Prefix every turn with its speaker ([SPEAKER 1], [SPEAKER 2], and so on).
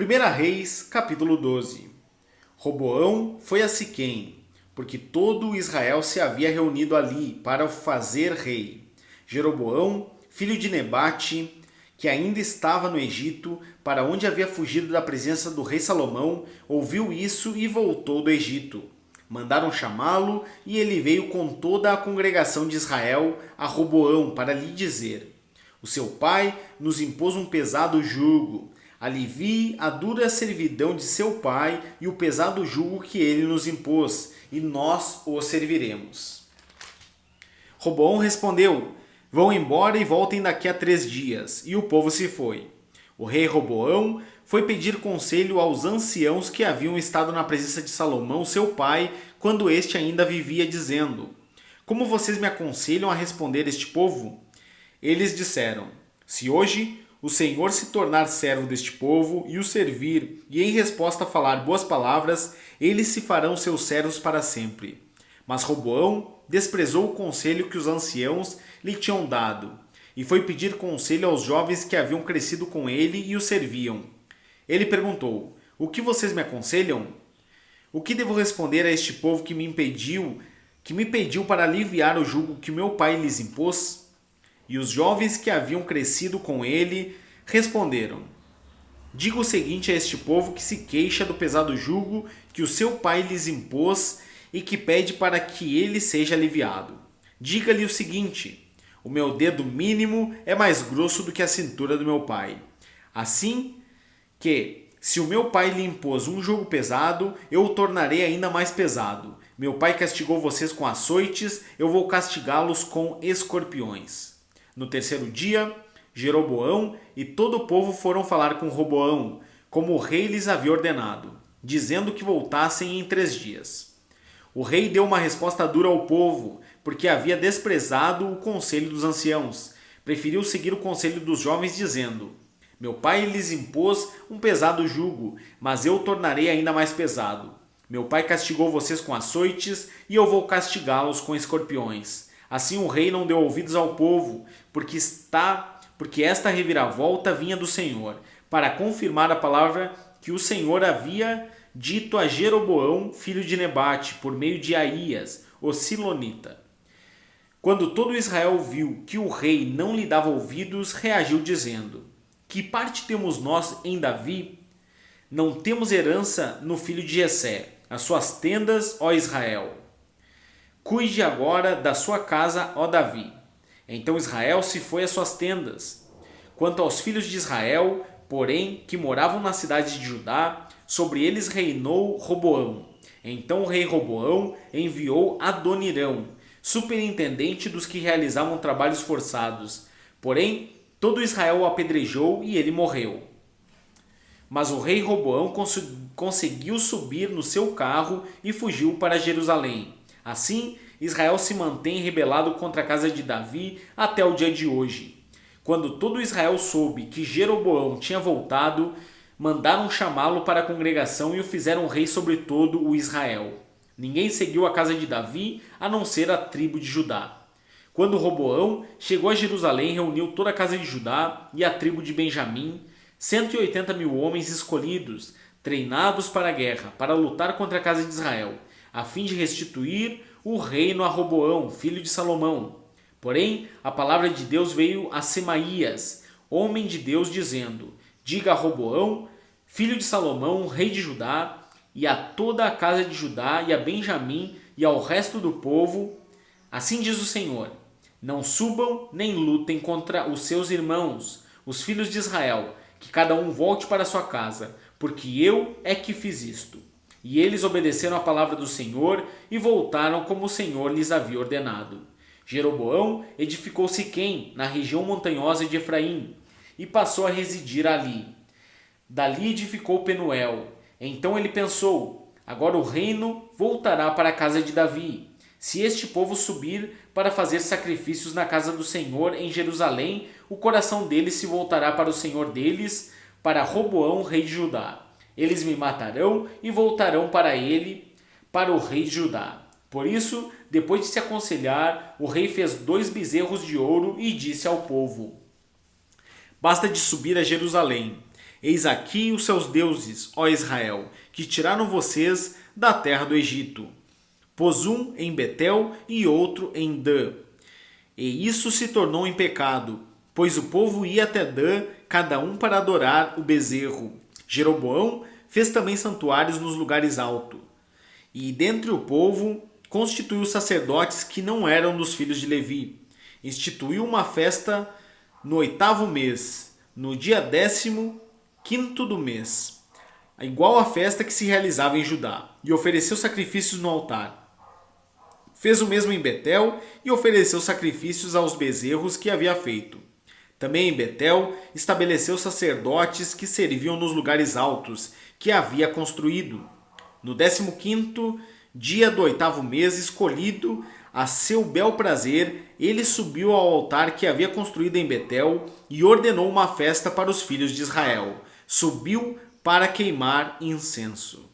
[SPEAKER 1] 1 Reis, capítulo 12. Roboão foi a Siquém, porque todo Israel se havia reunido ali para o fazer rei. Jeroboão, filho de Nebate, que ainda estava no Egito, para onde havia fugido da presença do rei Salomão, ouviu isso e voltou do Egito. Mandaram chamá-lo e ele veio com toda a congregação de Israel a Roboão para lhe dizer: o seu pai nos impôs um pesado jugo. Alivie a dura servidão de seu pai e o pesado jugo que ele nos impôs, e nós o serviremos. Roboão respondeu: vão embora e voltem daqui a 3 dias. E o povo se foi. O rei Roboão foi pedir conselho aos anciãos que haviam estado na presença de Salomão, seu pai, quando este ainda vivia, dizendo: como vocês me aconselham a responder este povo? Eles disseram: se hoje o Senhor se tornar servo deste povo e o servir, e em resposta falar boas palavras, eles se farão seus servos para sempre. Mas Roboão desprezou o conselho que os anciãos lhe tinham dado, e foi pedir conselho aos jovens que haviam crescido com ele e o serviam. Ele perguntou: o que vocês me aconselham? O que devo responder a este povo que me pediu para aliviar o jugo que meu pai lhes impôs? E os jovens que haviam crescido com ele responderam: diga o seguinte a este povo que se queixa do pesado jugo que o seu pai lhes impôs e que pede para que ele seja aliviado. Diga-lhe o seguinte: o meu dedo mínimo é mais grosso do que a cintura do meu pai. Assim que, se o meu pai lhe impôs um jugo pesado, eu o tornarei ainda mais pesado. Meu pai castigou vocês com açoites, eu vou castigá-los com escorpiões. No terceiro dia, Jeroboão e todo o povo foram falar com Roboão, como o rei lhes havia ordenado, dizendo que voltassem em 3 dias. O rei deu uma resposta dura ao povo, porque havia desprezado o conselho dos anciãos. Preferiu seguir o conselho dos jovens, dizendo: meu pai lhes impôs um pesado jugo, mas eu o tornarei ainda mais pesado. Meu pai castigou vocês com açoites, e eu vou castigá-los com escorpiões. Assim o rei não deu ouvidos ao povo, porque esta reviravolta vinha do Senhor, para confirmar a palavra que o Senhor havia dito a Jeroboão, filho de Nebate, por meio de Aías, o Silonita. Quando todo Israel viu que o rei não lhe dava ouvidos, reagiu dizendo: que parte temos nós em Davi? Não temos herança no filho de Jessé. As suas tendas, ó Israel. Cuide agora da sua casa, ó Davi. Então Israel se foi às suas tendas. Quanto aos filhos de Israel, porém, que moravam na cidade de Judá, sobre eles reinou Roboão. Então o rei Roboão enviou Adonirão, superintendente dos que realizavam trabalhos forçados. Porém, todo Israel o apedrejou e ele morreu. Mas o rei Roboão conseguiu subir no seu carro e fugiu para Jerusalém. Assim, Israel se mantém rebelado contra a casa de Davi até o dia de hoje. Quando todo Israel soube que Jeroboão tinha voltado, mandaram chamá-lo para a congregação e o fizeram rei sobre todo o Israel. Ninguém seguiu a casa de Davi, a não ser a tribo de Judá. Quando Roboão chegou a Jerusalém, reuniu toda a casa de Judá e a tribo de Benjamim, 180.000 homens escolhidos, treinados para a guerra, para lutar contra a casa de Israel, a fim de restituir o reino a Roboão, filho de Salomão. Porém, a palavra de Deus veio a Semaías, homem de Deus, dizendo: diga a Roboão, filho de Salomão, rei de Judá, e a toda a casa de Judá, e a Benjamim, e ao resto do povo: assim diz o Senhor: não subam nem lutem contra os seus irmãos, os filhos de Israel, que cada um volte para sua casa, porque eu é que fiz isto. E eles obedeceram a palavra do Senhor e voltaram como o Senhor lhes havia ordenado. Jeroboão edificou Siquém, na região montanhosa de Efraim, e passou a residir ali. Dali edificou Penuel. Então ele pensou: agora o reino voltará para a casa de Davi. Se este povo subir para fazer sacrifícios na casa do Senhor em Jerusalém, o coração deles se voltará para o Senhor deles, para Roboão, rei de Judá. Eles me matarão e voltarão para ele, para o rei de Judá. Por isso, depois de se aconselhar, o rei fez 2 bezerros de ouro e disse ao povo: basta de subir a Jerusalém. Eis aqui os seus deuses, ó Israel, que tiraram vocês da terra do Egito. Pôs um em Betel e outro em Dan. E isso se tornou em pecado, pois o povo ia até Dan, cada um para adorar o bezerro. Jeroboão fez também santuários nos lugares altos. E dentre o povo constituiu sacerdotes que não eram dos filhos de Levi. Instituiu uma festa no 8º mês, no dia 15º do mês, igual à festa que se realizava em Judá, e ofereceu sacrifícios no altar. Fez o mesmo em Betel e ofereceu sacrifícios aos bezerros que havia feito. Também em Betel estabeleceu sacerdotes que serviam nos lugares altos que havia construído. No 15º dia do 8º mês, escolhido a seu bel prazer, ele subiu ao altar que havia construído em Betel e ordenou uma festa para os filhos de Israel. Subiu para queimar incenso.